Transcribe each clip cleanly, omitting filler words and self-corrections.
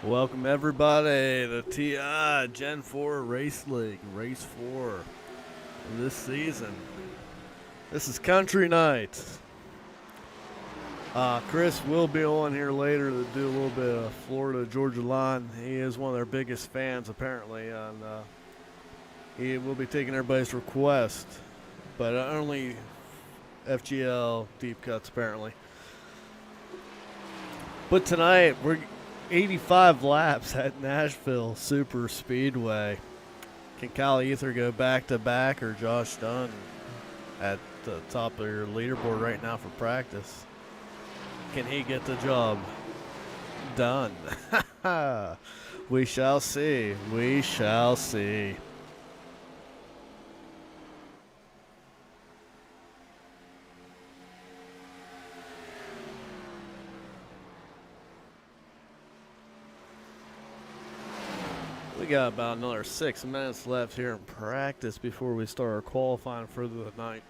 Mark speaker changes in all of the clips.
Speaker 1: Welcome everybody to TI Gen 4 Race League, Race 4 of this season. This is Country Night. Chris will be on here later to do a little bit of Florida-Georgia line. He is one of their biggest fans apparently, and he will be taking everybody's request, but only FGL deep cuts apparently. But tonight we're 85 laps at Nashville Superspeedway. Can Kyle Ether go back to back, or Josh Dunn at the top of your leaderboard right now for practice? Can he get the job done? We shall see. We shall see. We got about another 6 minutes left here in practice before we start our qualifying for the night.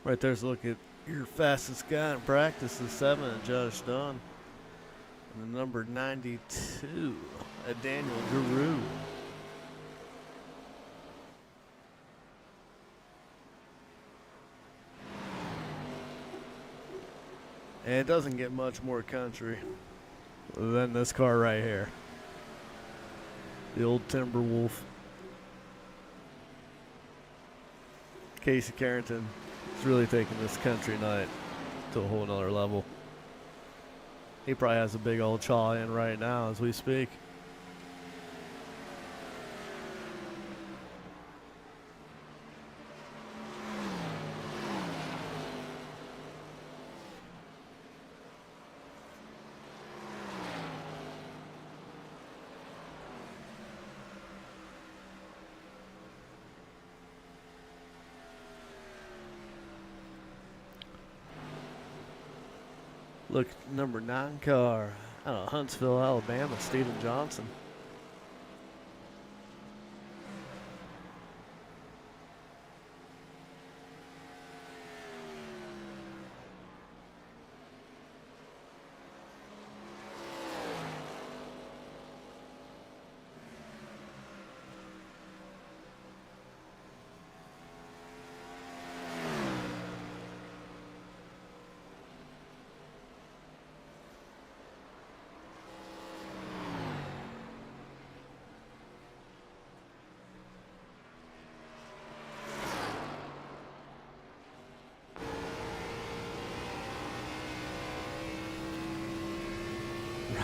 Speaker 1: Right there's a look at your fastest guy in practice is 7, Josh Dunn. And the number 92, Daniel Giroux. And it doesn't get much more country than this car right here. The old Timberwolf. Casey Carrington is really taking this country night to a whole nother level. He probably has a big old chaw in right now as we speak. Look, number 9 car out of Huntsville, Alabama, Steven Johnson.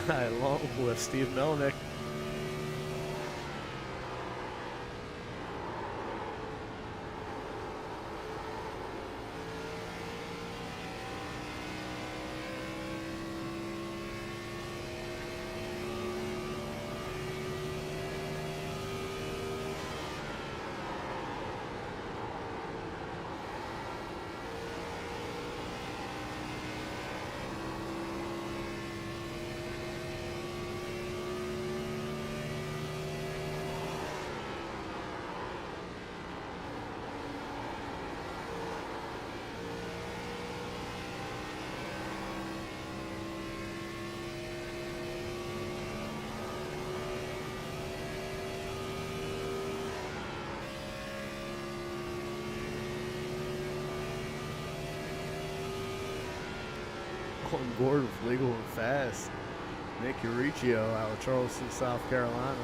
Speaker 1: Right along with Steve Melnick. On board with Legal and Fast, Nick Uricchio out of Charleston, South Carolina.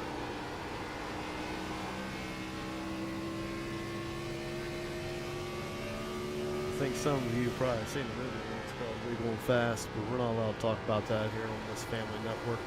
Speaker 1: I think some of you have probably seen the movie. It's called Legal and Fast, but we're not allowed to talk about that here on this family network.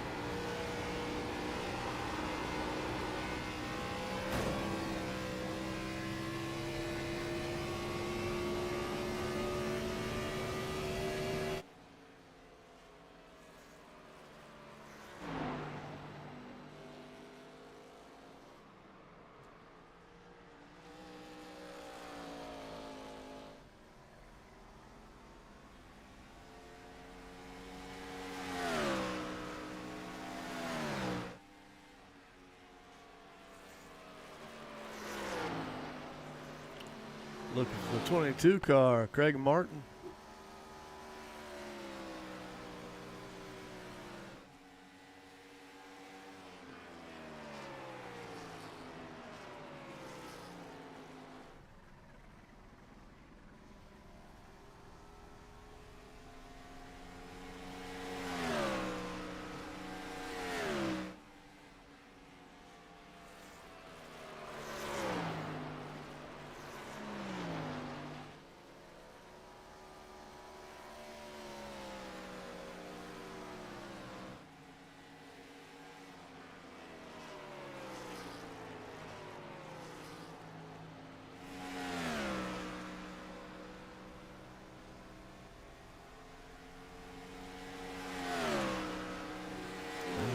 Speaker 1: Looking for the 22 car, Craig Martin.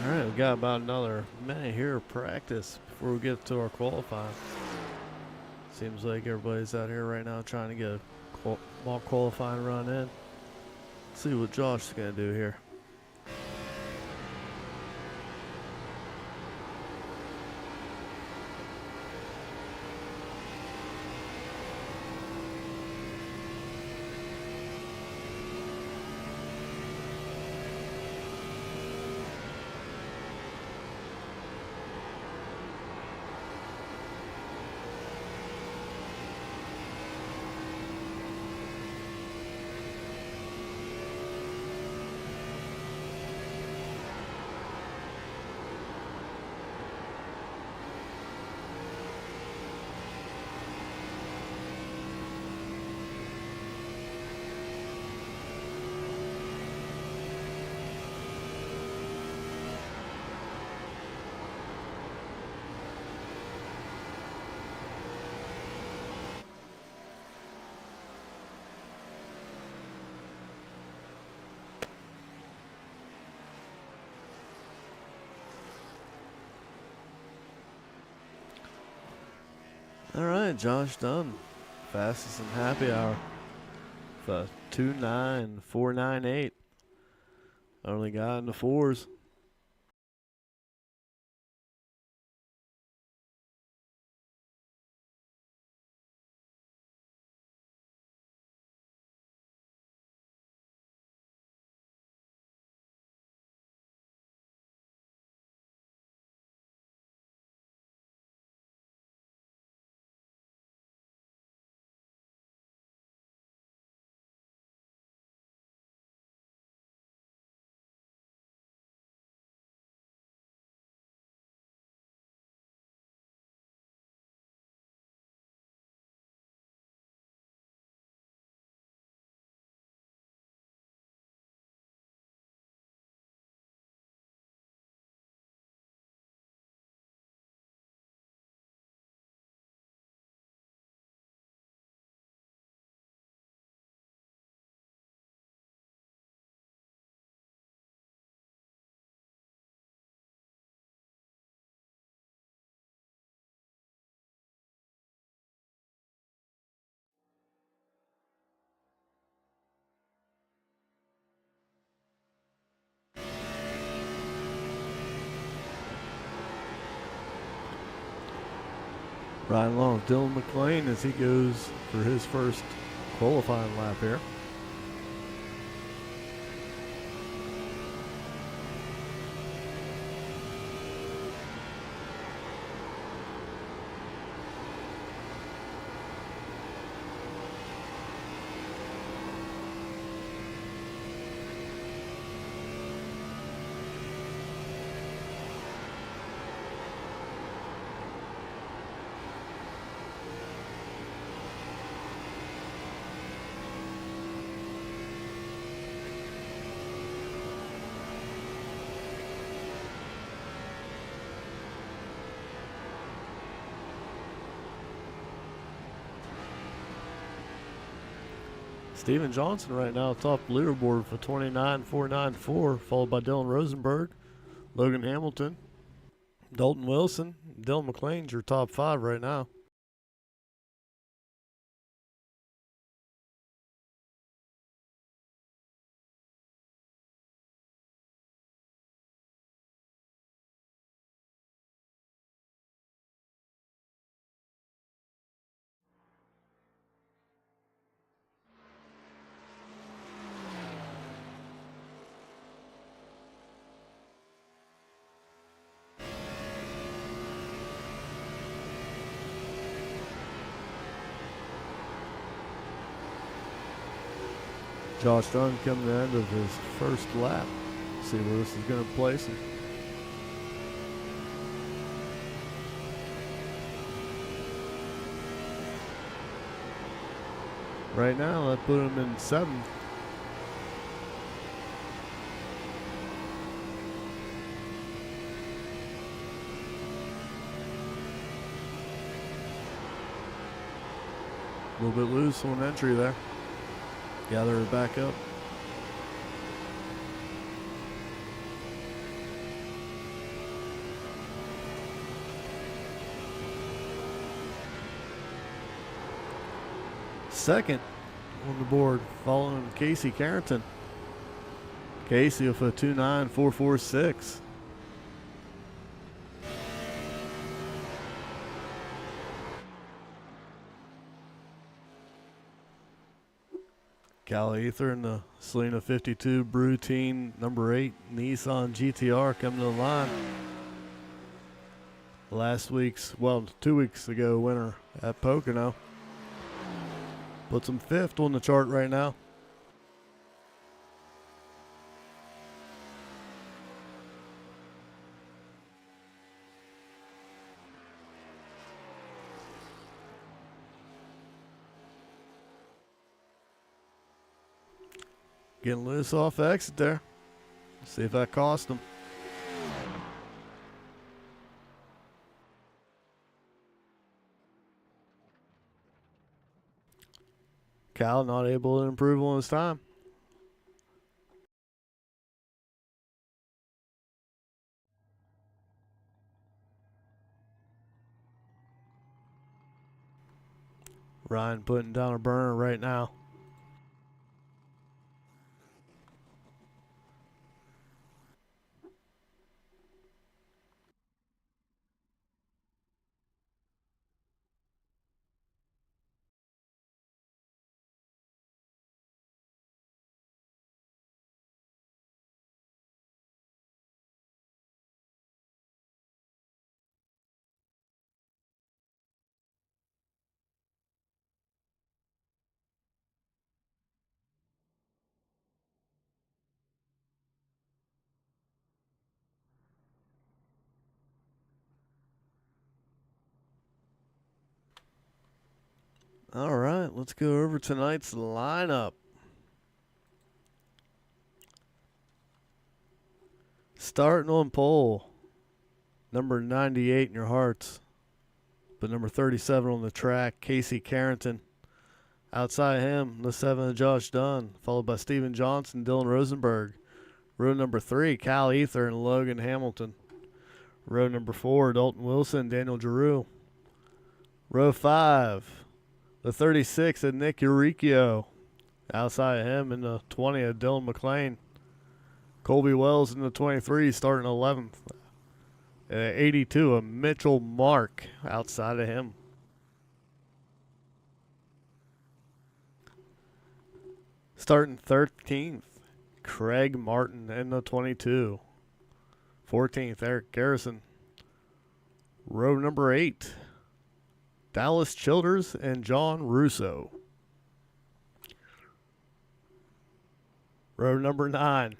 Speaker 1: All right, we got about another minute here of practice before we get to our qualifying. Seems like everybody's out here right now trying to get a mock qualifying run in. Let's see what Josh is going to do here. All right, Josh Dunn, fastest in happy hour. 2:09.498. Only got in the fours. Riding along with Dylan McClain as he goes for his first qualifying lap here. Steven Johnson right now top leaderboard for 29.494, followed by Dylan Rosenberg, Logan Hamilton, Dalton Wilson, Dylan McClain's your top five right now. Josh Dunn coming to the end of his first lap. See where this is going to place him. Right now, that put him in 7th. A little bit loose on entry there. Gather it back up. Second on the board, following Casey Carrington. Casey with a 2.9446. Cal Ether in the Selena 52 Brutine number 8 Nissan GTR coming to the line. Last week's, well, 2 weeks ago winner at Pocono. Puts him 5th on the chart right now. Getting loose off the exit there. See if that cost him. Cal not able to improve on his time. Ryan putting down a burner right now. All right, let's go over tonight's lineup. Starting on pole, number 98 in your hearts, but number 37 on the track, Casey Carrington. Outside him, the 7 of Josh Dunn, followed by Steven Johnson, Dylan Rosenberg. Row number 3, Cal Ether and Logan Hamilton. Row number 4, Dalton Wilson, Daniel Giroux. Row 5, the 36 of Nick Uricchio. Outside of him in the 20 of Dylan McLean. Colby Wells in the 23, starting 11th. 82 of Mitchell Mark outside of him. Starting 13th, Craig Martin in the 22. 14th, Eric Garrison. Row number 8, Dallas Childers and John Russo. Row number 9,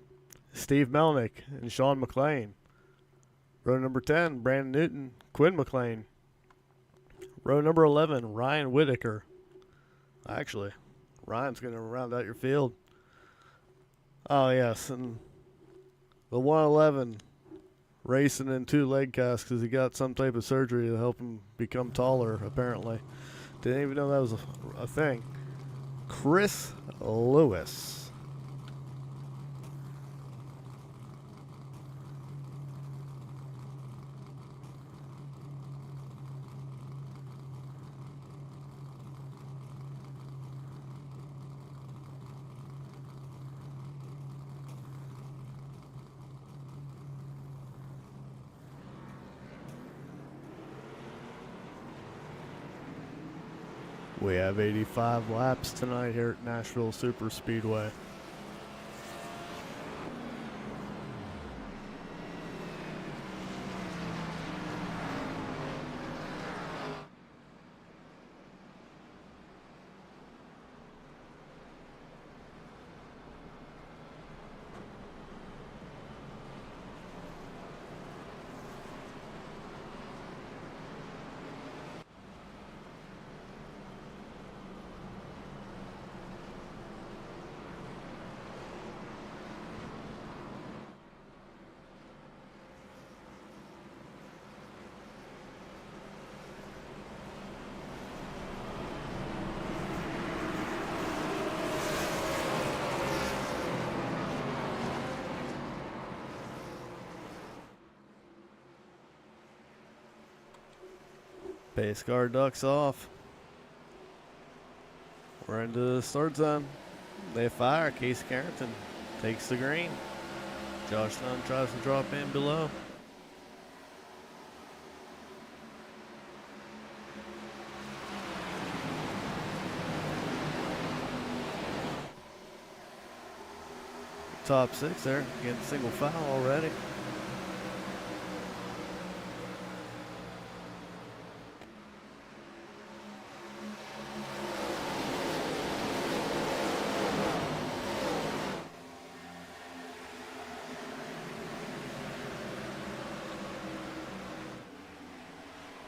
Speaker 1: Steve Melnick and Sean McLean. Row number 10, Brandon Newton, Quinn McLean. Row number 11, Ryan Whitaker. Actually, Ryan's going to round out your field. Oh, yes, and the 111 racing in 2 leg casts because he got some type of surgery to help him become taller, apparently. Didn't even know that was a thing. Chris Lewis. We have 85 laps tonight here at Nashville Superspeedway. Pace car ducks off. We're into the start zone. They fire. Casey Carrington takes the green. Josh Dunn tries to drop in below. Top 6 there, getting single foul already.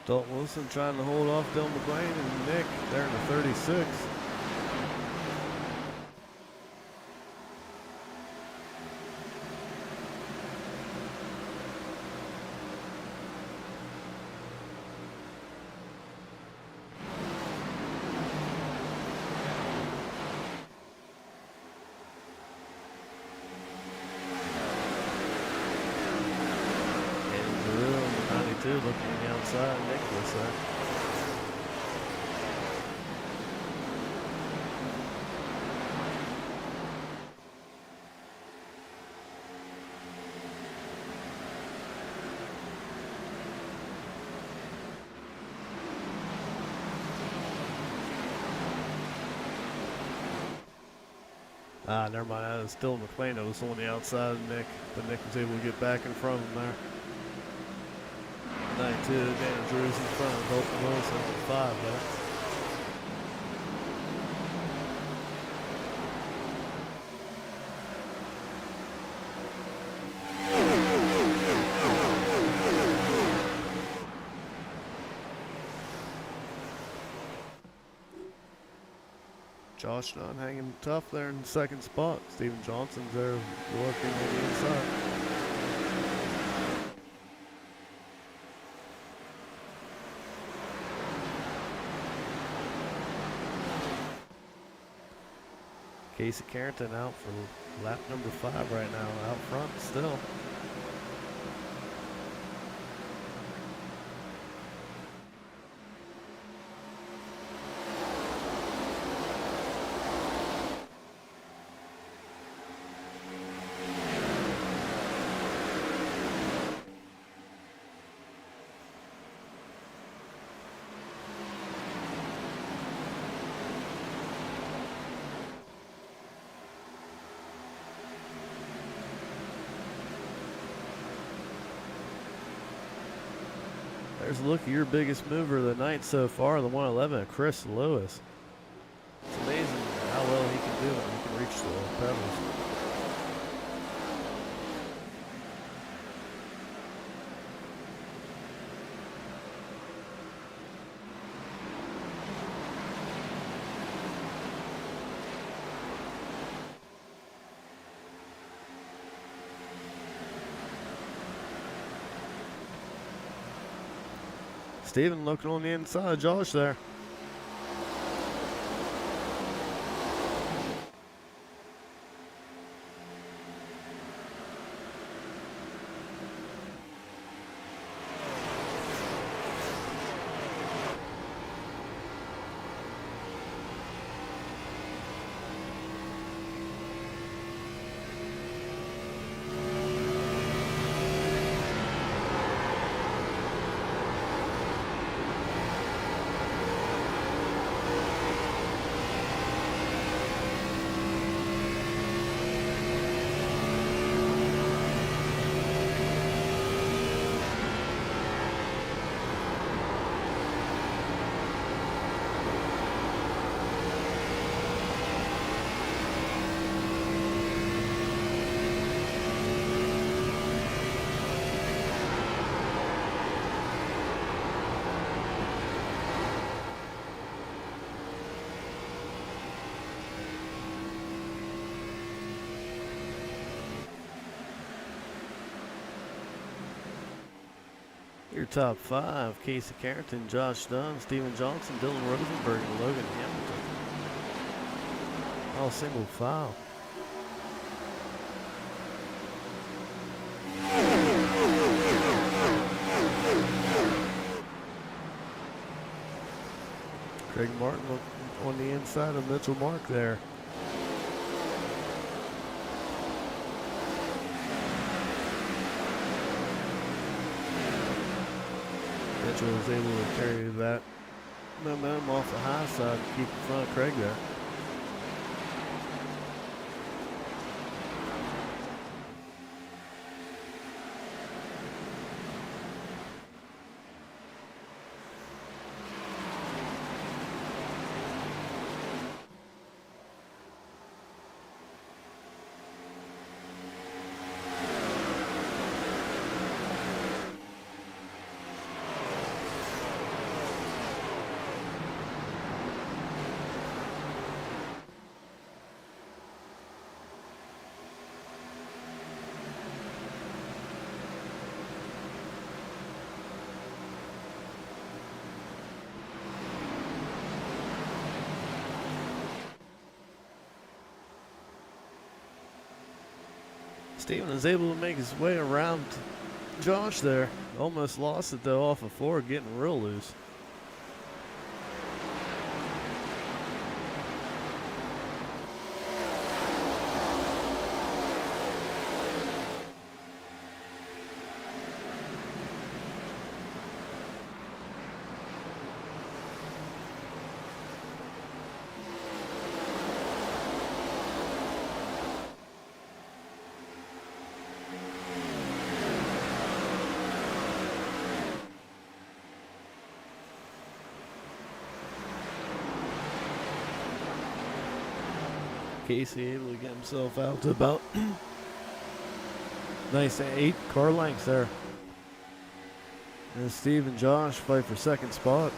Speaker 1: Dalton Wilson trying to hold off Dylan McLean and Nick there in the 36. Looking on the outside, Nicholas there. Never mind. That was still McLean that was on the outside of Nick, but Nick was able to get back in front of him there. 92, Dan Drew's in front of Dalton Wilson with 5 there. Josh Dunn hanging tough there in the second spot. Steven Johnson's there working on the inside. Casey Carrington out for lap number 5 right now, out front still. There's a look at your biggest mover of the night so far, the 111, Chris Lewis. It's amazing how well he can do when he can reach the pedals. Steven looking on the inside of Josh there. Your top 5, Casey Carrington, Josh Dunn, Steven Johnson, Dylan Rosenberg, and Logan Hamilton. All single file. Greg Martin on the inside of Mitchell Mark there. Mitchell was able to carry that momentum off the high side and keep in front of Craig there. Steven is able to make his way around Josh there. Almost lost it though off the floor, getting real loose. Casey able to get himself out to about nice 8 car lengths there. And Steve and Josh fight for second spot.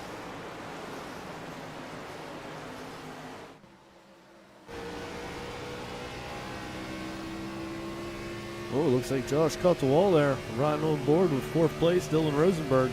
Speaker 1: Oh, looks like Josh caught the wall there. Riding on board with 4th place, Dylan Rosenberg.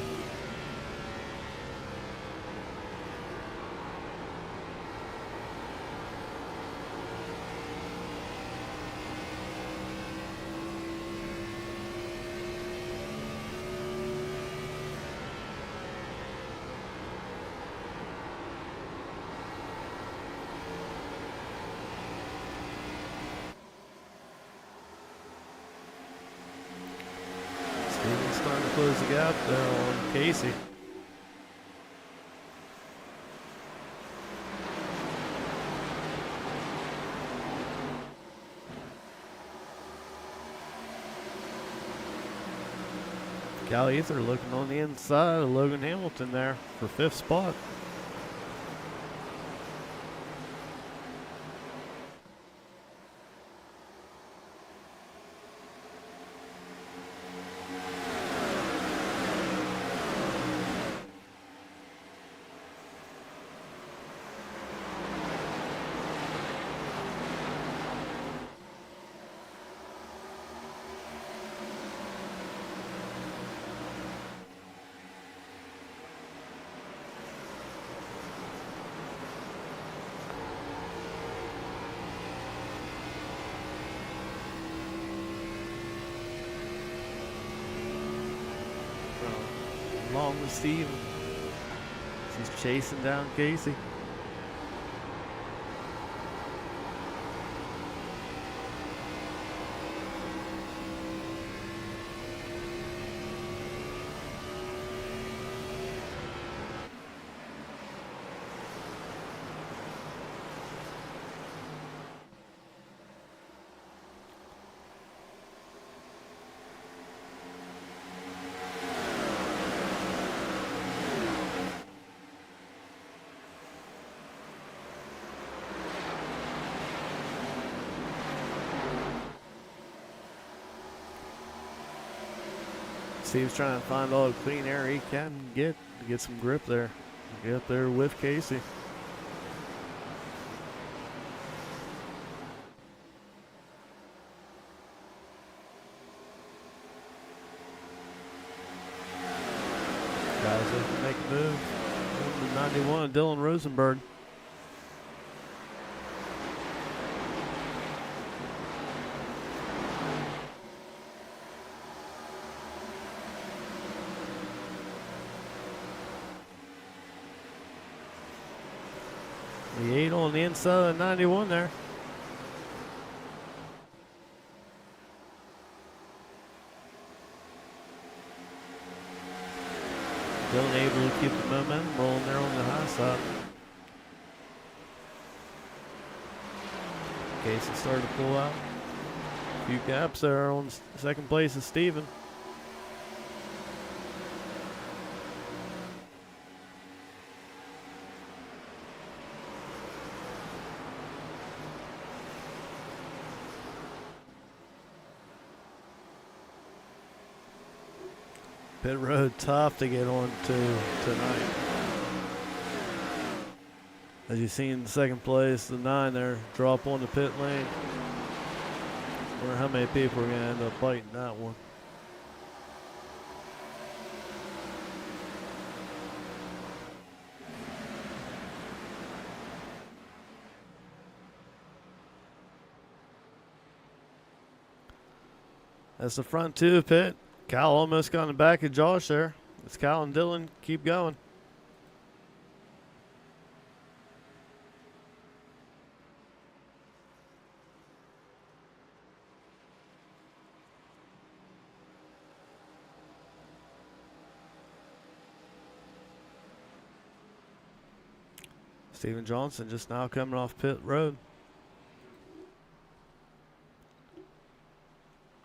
Speaker 1: Starting to close the gap there on Casey. Cal Ether looking on the inside of Logan Hamilton there for 5th spot. Along with Steve, he's chasing down Casey. Steve's trying to find all the clean air he can get to get some grip there. Get up there with Casey. Guys looking to make a move. Number 91, Dylan Rosenberg. The 8 on the inside of 91 there. Dylan able to keep the momentum rolling there on the high side. Casey started to pull out. A few gaps there on second place is Steven. Pit road tough to get on to tonight. As you see in second place, the 9 there drop on the pit lane. I wonder how many people are going to end up fighting that one. That's the front two pit. Kyle almost got in the back of Josh there. It's Kyle and Dylan. Keep going. Steven Johnson just now coming off pit road.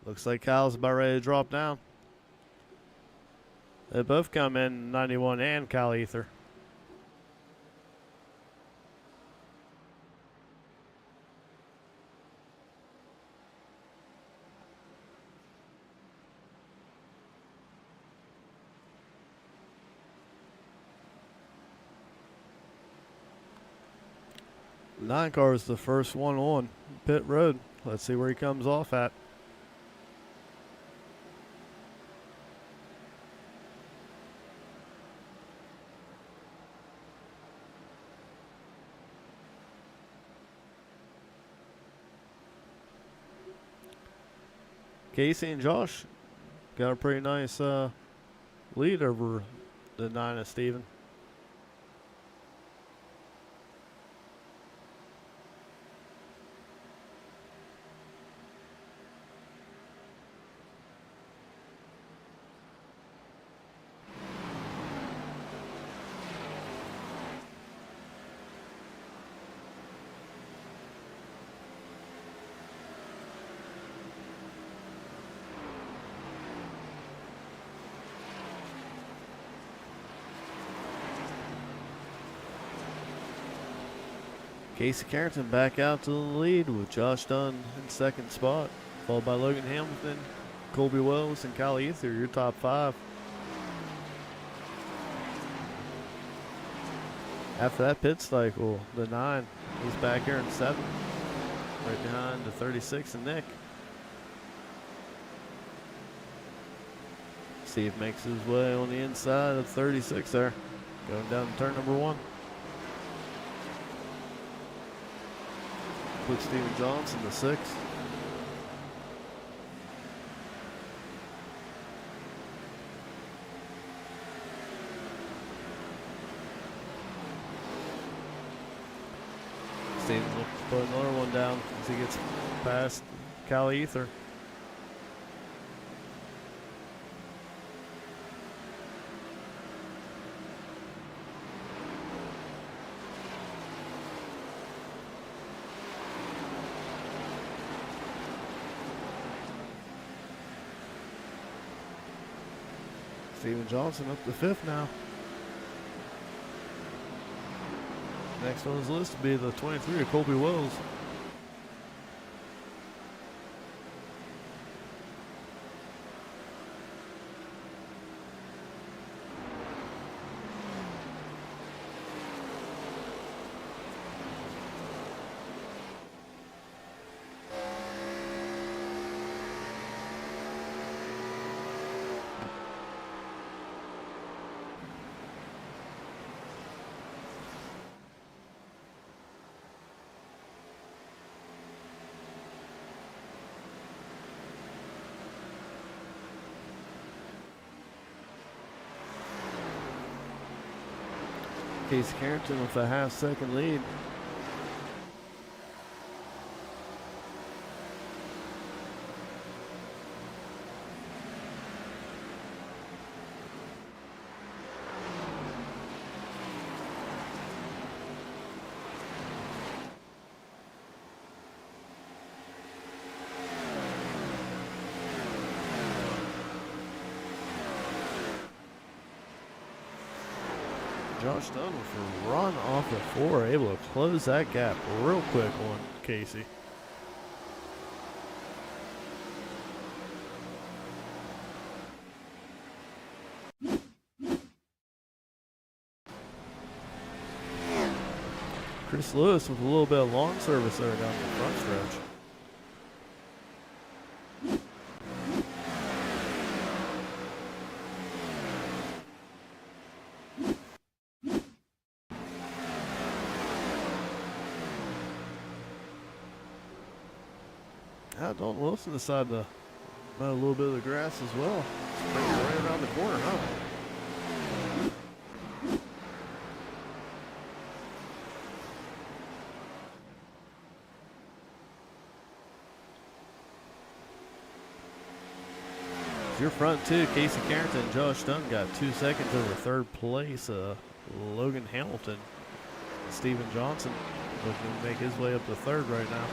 Speaker 1: Looks like Kyle's about ready to drop down. They both come in 91 and Kyle Ether. The 9 car is the first one on pit road. Let's see where he comes off at. Casey and Josh got a pretty nice lead over the 9 of Steven. Casey Carrington back out to the lead with Josh Dunn in second spot, followed by Logan Hamilton, Colby Wells, and Kyle Ether, your top 5. After that pit cycle, the 9 is back here in 7th, right behind the 36 and Nick. Steve makes his way on the inside of 36 there, going down to turn number 1. Put Steven Johnson to 6. Steven will put another one down as he gets past Kyle Ether. Steven Johnson up to 5th now. Next on his list will be the 23 of Colby Wells. Casey Carrington with a half-second lead. Josh Dunn with a run off the 4, able to close that gap real quick on Casey. Chris Lewis with a little bit of lawn service there down the front stretch. Now Dalton Wilson decided to mow a little bit of the grass as well. Bring it right around the corner, huh? Your front two, Casey Carrington and Josh Dunn, got 2 seconds over third place. Logan Hamilton, Steven Johnson looking to make his way up to third right now.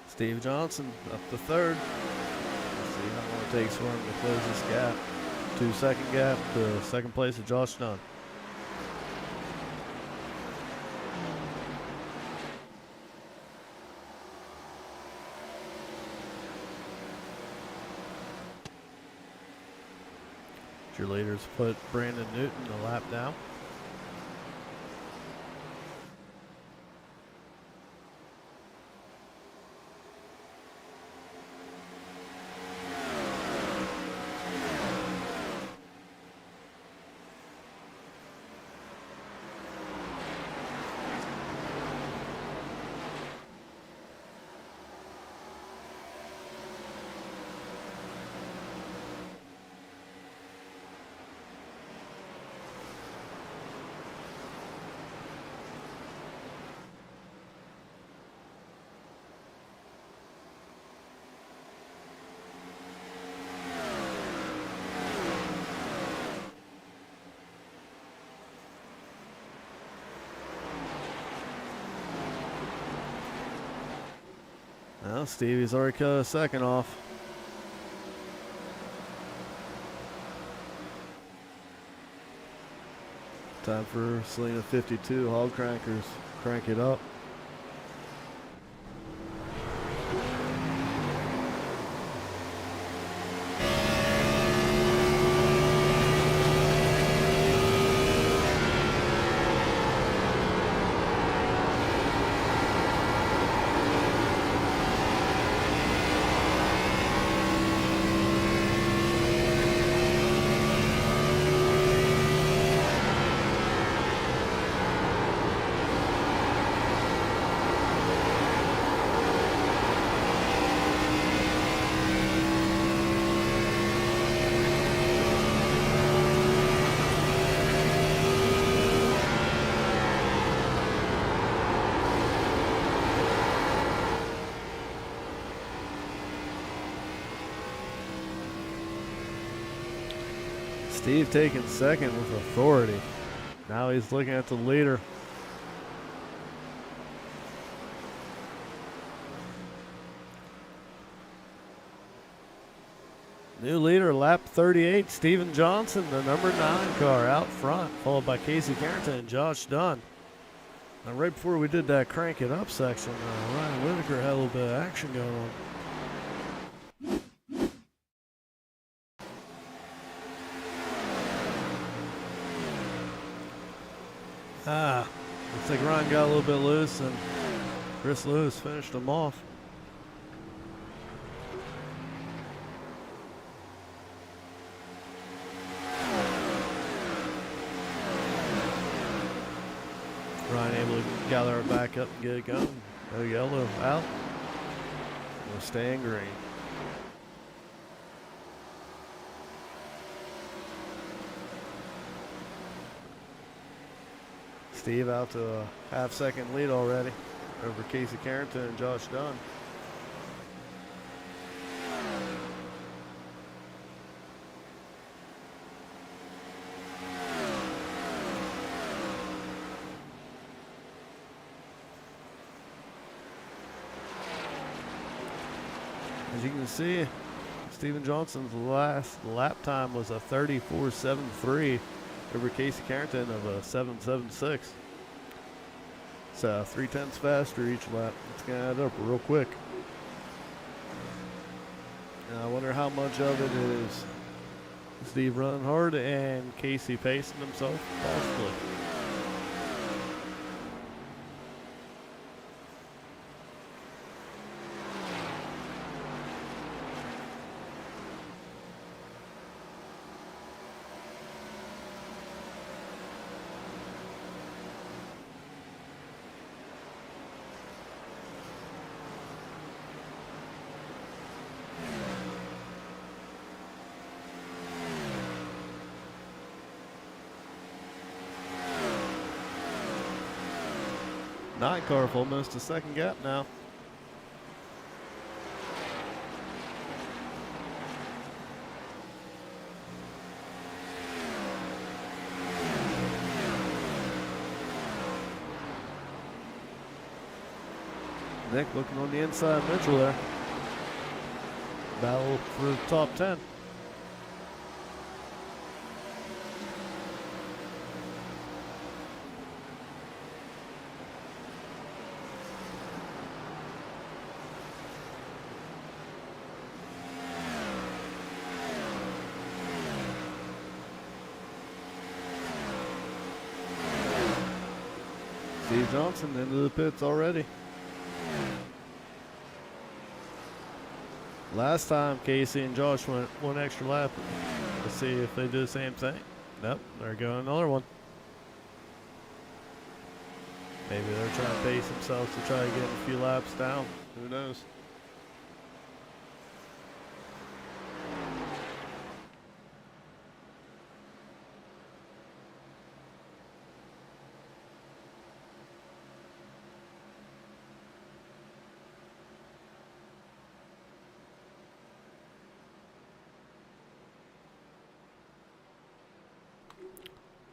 Speaker 1: Steve Johnson up to third. Let's see how long it takes for him to close this gap. 2 second gap to second place of Josh Dunn. Cheerleaders put Brandon Newton a lap down. Well, Stevie's already cut a second off. Time for Selena 52 Hog Crankers. Crank it up. Steve taking second with authority. Now he's looking at the leader. New leader, lap 38, Steven Johnson, the number 9 car out front, followed by Casey Carrington and Josh Dunn. Now, right before we did that crank it up section, Ryan Whitaker had a little bit of action going on. Looks like Ryan got a little bit loose and Chris Lewis finished him off. Ryan able to gather it back up and get it going. No yellow out. We'll stay in green. Steve out to a half-second lead already over Casey Carrington and Josh Dunn. you can see, Steven Johnson's last lap time was a 34.73 over Casey Carrington of a 7.76. So 0.3 faster each lap. It's going to add up real quick. And I wonder how much of it is Steve running hard and Casey pacing himself, possibly. Nine car for almost a second gap now. Nick looking on the inside Mitchell there. Battle for the top 10. Steve Johnson into the pits already. Last time Casey and Josh went one extra lap. Let's see if they do the same thing. Nope, they're going another one. Maybe they're trying to pace themselves to try to get a few laps down. Who knows?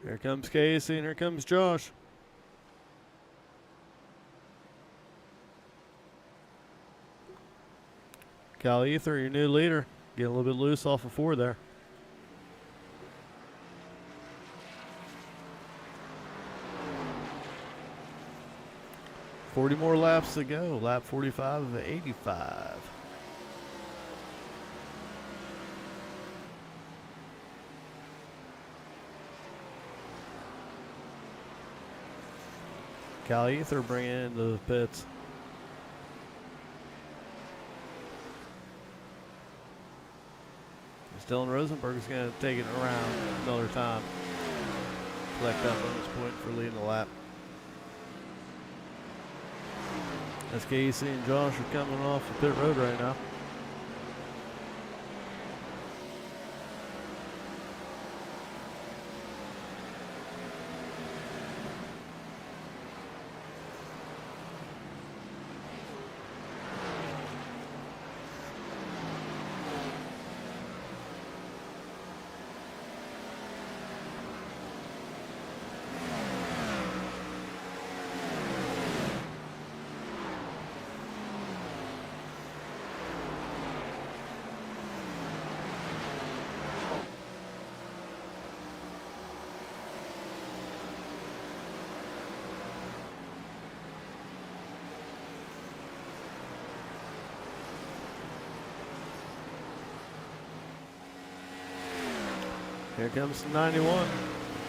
Speaker 1: Here comes Casey and here comes Josh. Cal Ether, your new leader. Getting a little bit loose off of 4 there. $40 more laps to go. Lap 45 of 85. Cal Ether bringing it into the pits. Dylan Rosenberg is going to take it around another time. Collect that bonus point for leading the lap. As Casey and Josh are coming off the pit road right now. Here comes 91,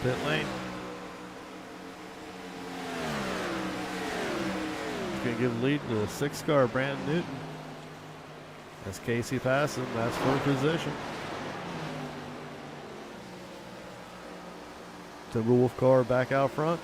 Speaker 1: pit lane. He's going to give the lead to the 6 car, Brandon Newton. As Casey passes him, that's for position. Timberwolf car back out front.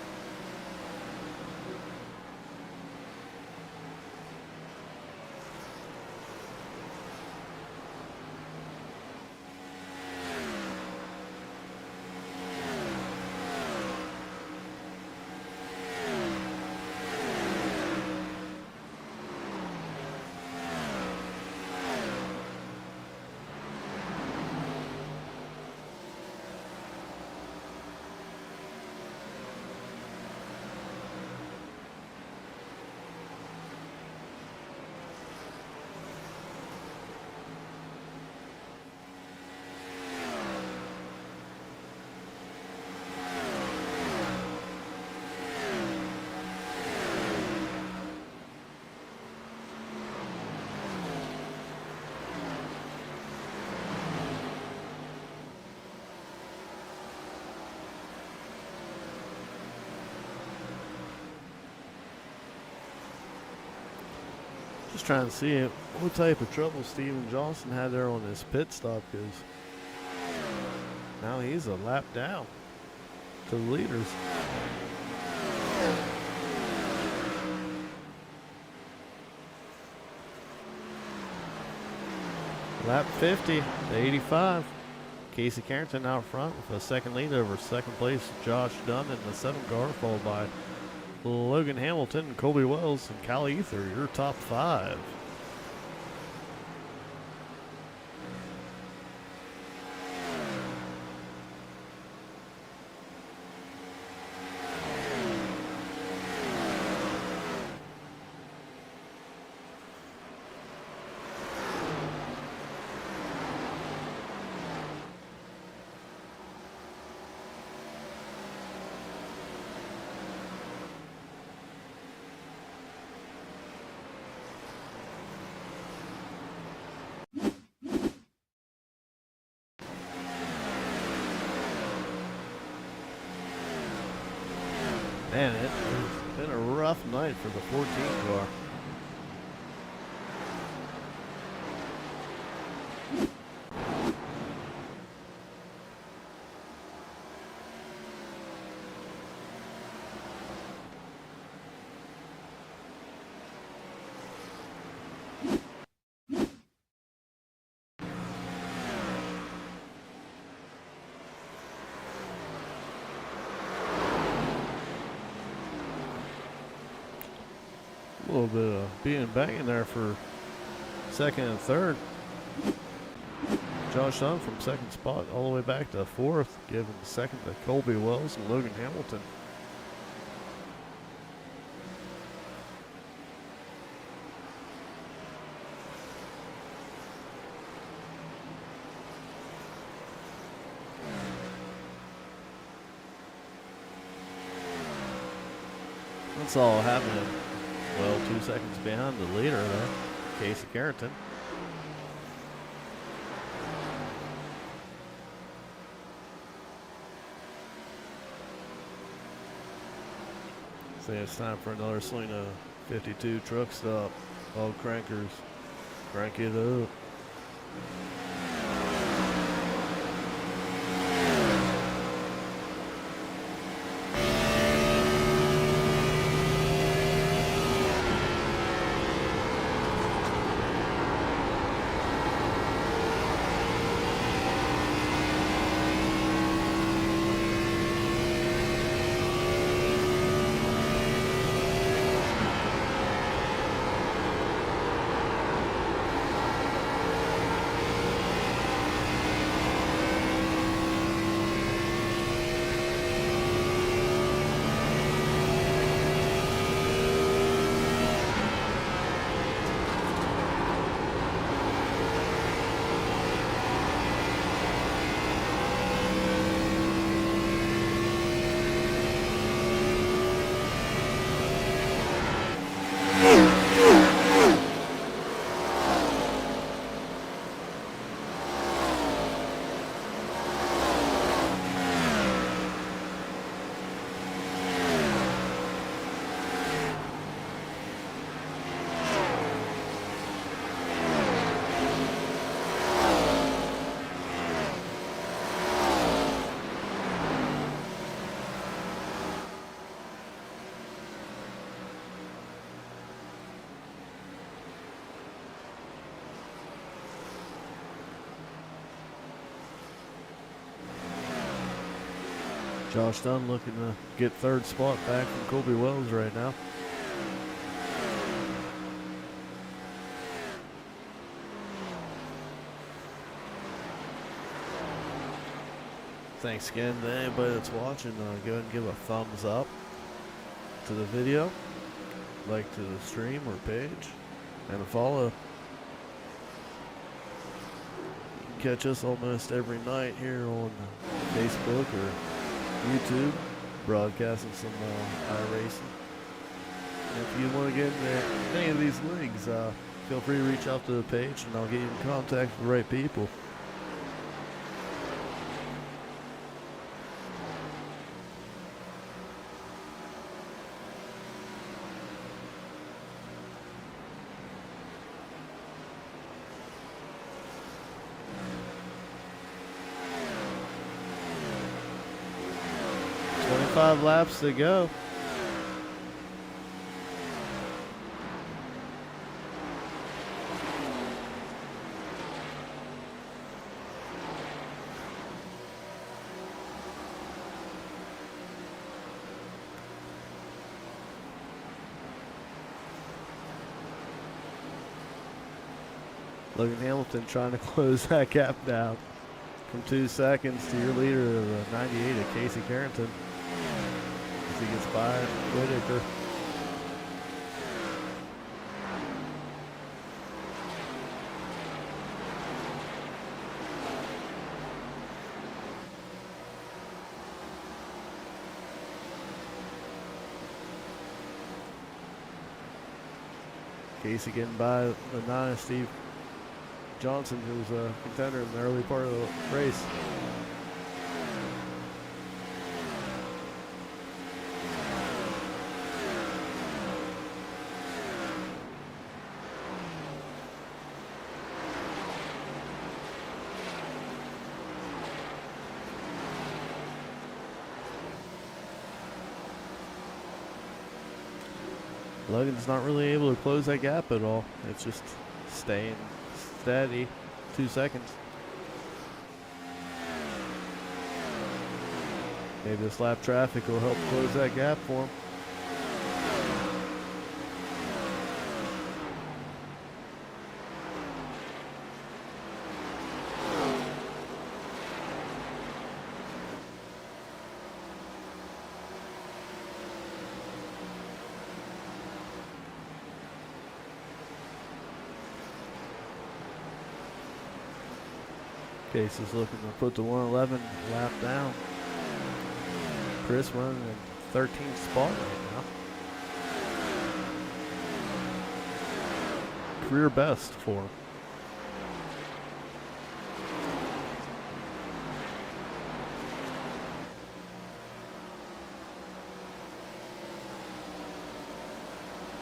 Speaker 1: Just trying to see what type of trouble Steven Johnson had there on his pit stop, because now he's a lap down to the leaders. Lap 50 to 85. Casey Carrington out front with a second lead over second place Josh Dunn in the 7 car, followed by Logan Hamilton, Colby Wells, and Kyle Ether, your top 5. Man, it's been a rough night for the 14 car. A little bit of being banging there for second and third. Josh Dunn from second spot all the way back to fourth, giving second to Colby Wells and Logan Hamilton. That's all happening. Well, 2 seconds behind the leader there, Casey Carrington. So it's time for another swing of 52 truck stop. All crankers, crank it up. Josh Dunn looking to get third spot back from Colby Wells right now. Thanks again to anybody that's watching. Go ahead and give a thumbs up to the video, like to the stream or page, and a follow. You can catch us almost every night here on Facebook or YouTube, broadcasting some iRacing. And if you want to get into any of these leagues, feel free to reach out to the page and I'll get you in contact with the right people. 25 laps to go. Logan Hamilton trying to close that gap down from 2 seconds to your leader of 98 at Casey Carrington as he gets by Whitaker. Casey getting by the 9 Steve Johnson, who was a contender in the early part of the race. Logan's not really able to close that gap at all. It's just staying steady. 2 seconds. Maybe this lap traffic will help close that gap for him. Case is looking to put the 111 lap down. Chris running in 13th spot right now. Career best for him.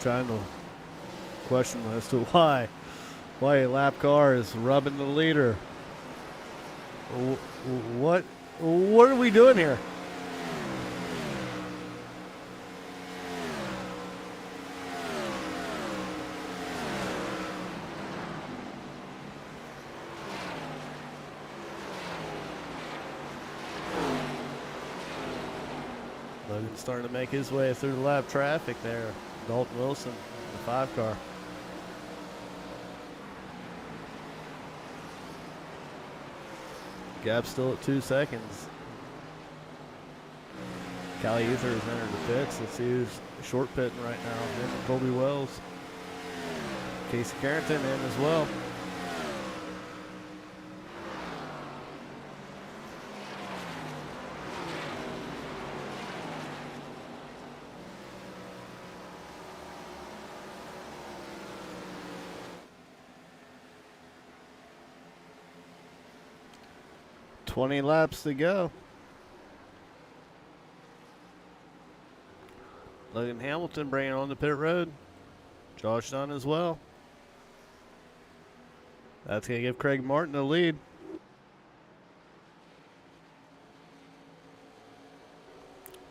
Speaker 1: Trying to question as to why a lap car is rubbing the leader. What are we doing here? Logan's starting to make his way through the lap traffic there. Dalton Wilson, the 5 car. Gap still at 2 seconds. Callie Ether has entered the pits. Let's see who's short pitting right now. Him and Colby Wells. Casey Carrington in as well. $20 laps to go. Logan Hamilton bringing on the pit road. Josh Dunn as well. That's going to give Craig Martin the lead.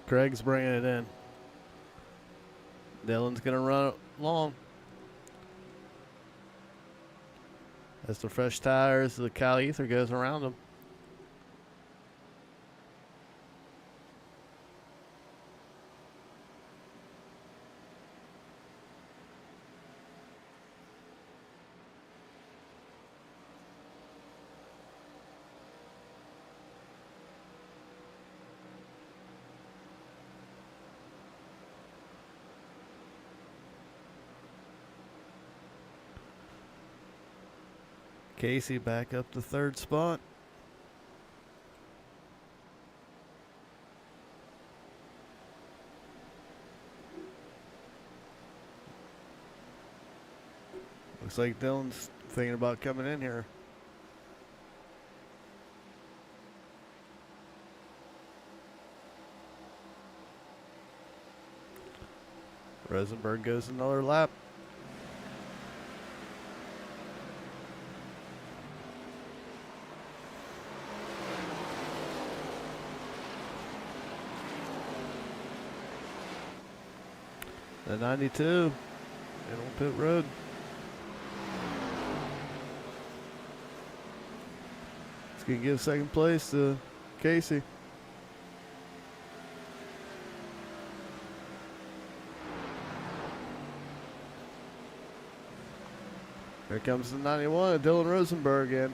Speaker 1: Craig's bringing it in. Dylan's going to run it long. As the fresh tires, the Cal Ether goes around him. Casey back up to 3rd spot. Looks like Dylan's thinking about coming in here. Rosenberg goes another lap. The 92 and on pit road. It's going to give second place to Casey. Here comes the 91, Dylan Rosenberg in.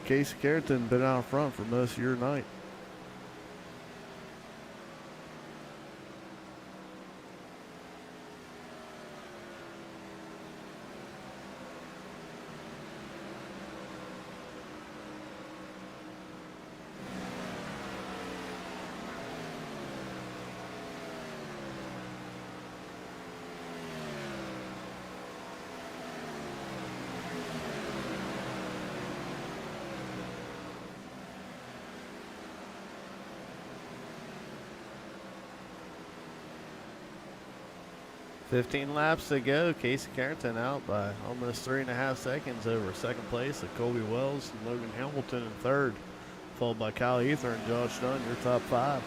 Speaker 1: Casey Carrington been out front for most of your night. $15 laps to go. Casey Carrington out by almost 3.5 seconds over second place of Colby Wells and Logan Hamilton in third, followed by Kyle Ether and Josh Dunn, your top five.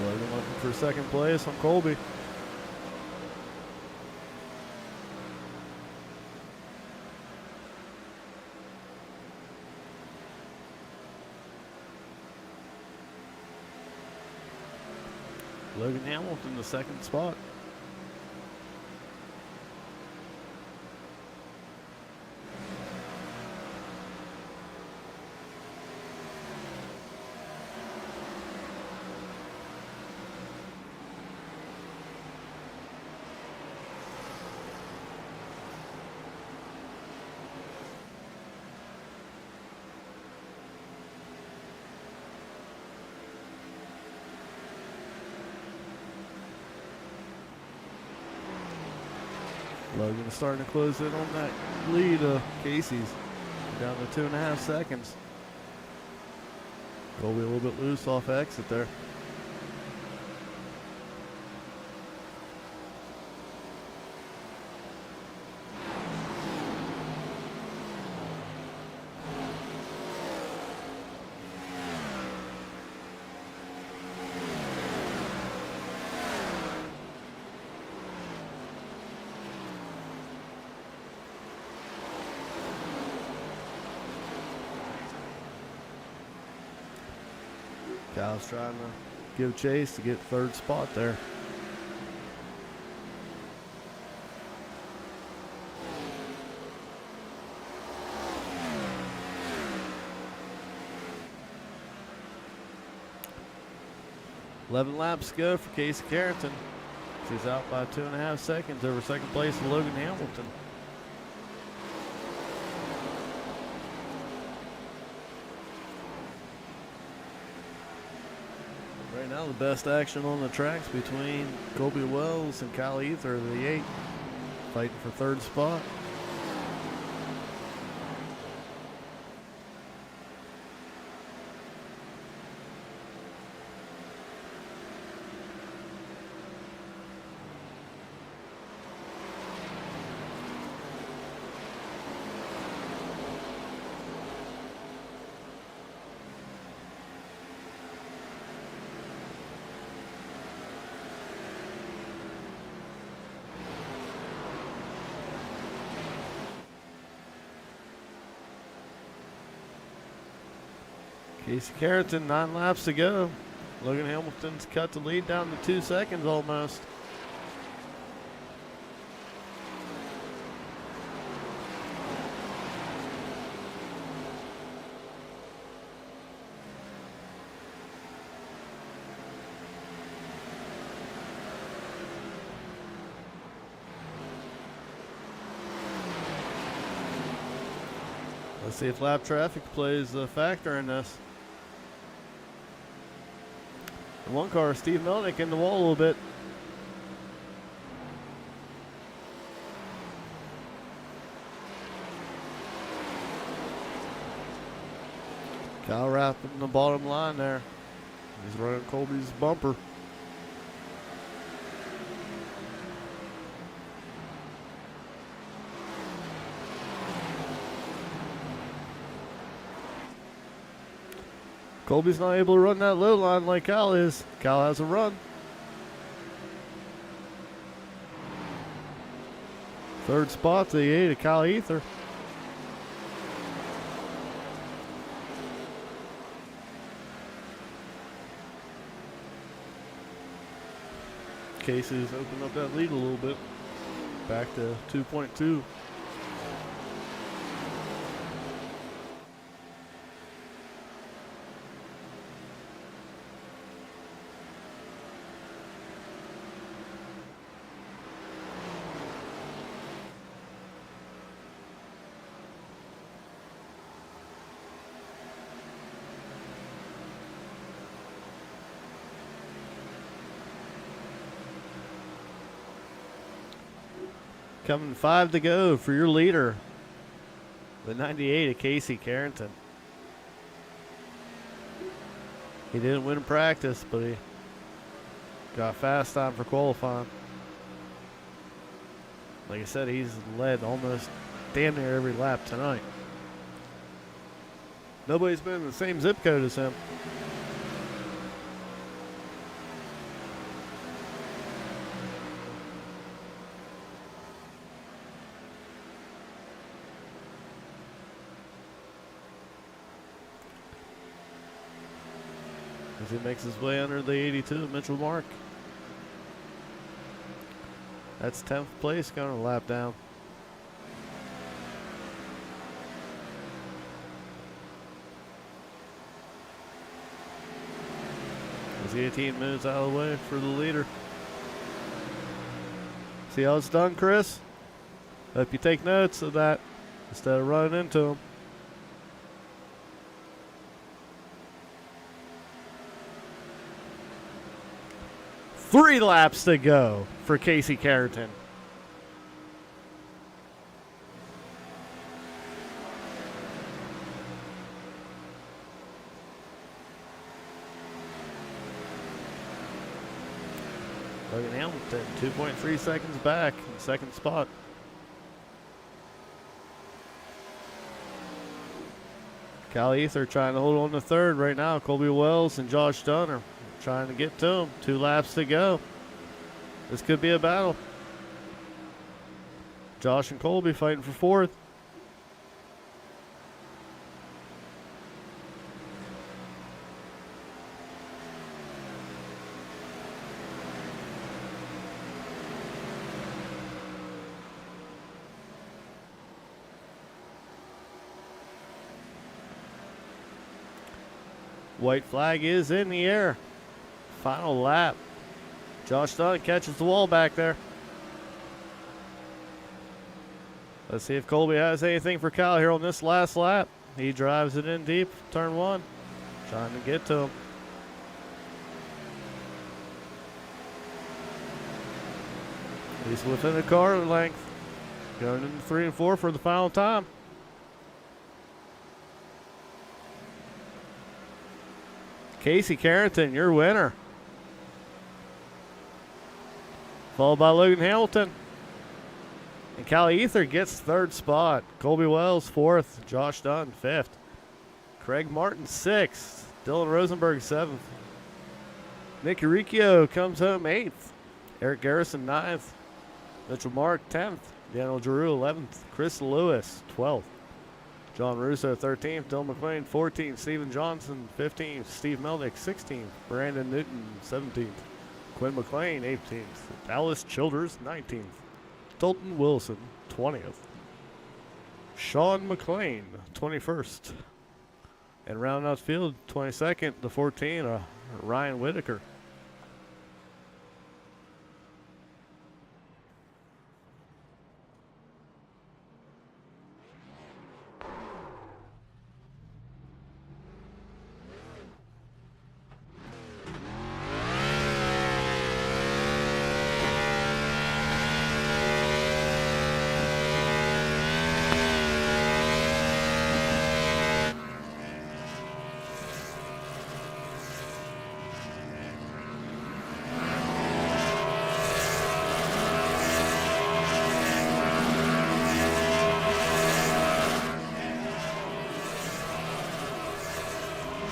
Speaker 1: Logan looking for second place on Colby. Logan Hamilton, the second spot. Logan starting to close in on that lead of Casey's. Down to 2.5 seconds. Colby a little bit loose off exit there. Kyle's trying to give chase to get third spot there. $11 laps to go for Casey Carrington. She's out by 2.5 seconds over second place of Logan Hamilton. Right now, the best action on the tracks between Colby Wells and Kyle Ether, the 8, fighting for third spot. Casey Carrington, 9 laps to go. Logan Hamilton's cut the lead down to 2 seconds almost. Let's see if lap traffic plays a factor in this. The one car, Steve Melnick, in the wall a little bit. Kyle wrapping the bottom line there. He's running Colby's bumper. Colby's not able to run that low line like Cal is. Cal has a run. Third spot to the 8 of Cal Ether. Casey's opened up that lead a little bit. Back to 2.2. Coming 5 to go for your leader, the 98 of Casey Carrington. He didn't win in practice, but he got fast time for qualifying. Like I said, he's led almost damn near every lap tonight. Nobody's been in the same zip code as him. As he makes his way under the 82 Mitchell mark. That's 10th place, going a lap down. As the 18 moves out of the way for the leader. See how it's done, Chris? Hope you take notes of that instead of running into him. Three laps to go for Casey Carrington. Logan Hamilton, 2.3 seconds back in second spot. Cal Ether trying to hold on to third right now. Colby Wells and Josh Dunn are trying to get to him. 2 laps to go. This could be a battle. Josh and Colby fighting for fourth. White flag is in the air. Final lap. Josh Dunn catches the wall back there. Let's see if Colby has anything for Cal here on this last lap. He drives it in deep, turn 1. Trying to get to him. He's within a car length. Going into 3 and 4 for the final time. Casey Carrington, your winner. Followed by Logan Hamilton. And Cal Ether gets third spot. Colby Wells, 4th. Josh Dunn, 5th. Craig Martin, 6th. Dylan Rosenberg, 7th. Nick Uricchio comes home 8th. Eric Garrison, 9th. Mitchell Mark, 10th. Daniel Giroux, 11th. Chris Lewis, 12th. John Russo, 13th. Dylan McLean, 14th. Steven Johnson, 15th. Steve Melnick, 16th. Brandon Newton, 17th. Quinn McLean, 18th. Dallas Childers, 19th. Dalton Wilson, 20th. Sean McLean, 21st. And rounding out field, 22nd to 14, Ryan Whitaker.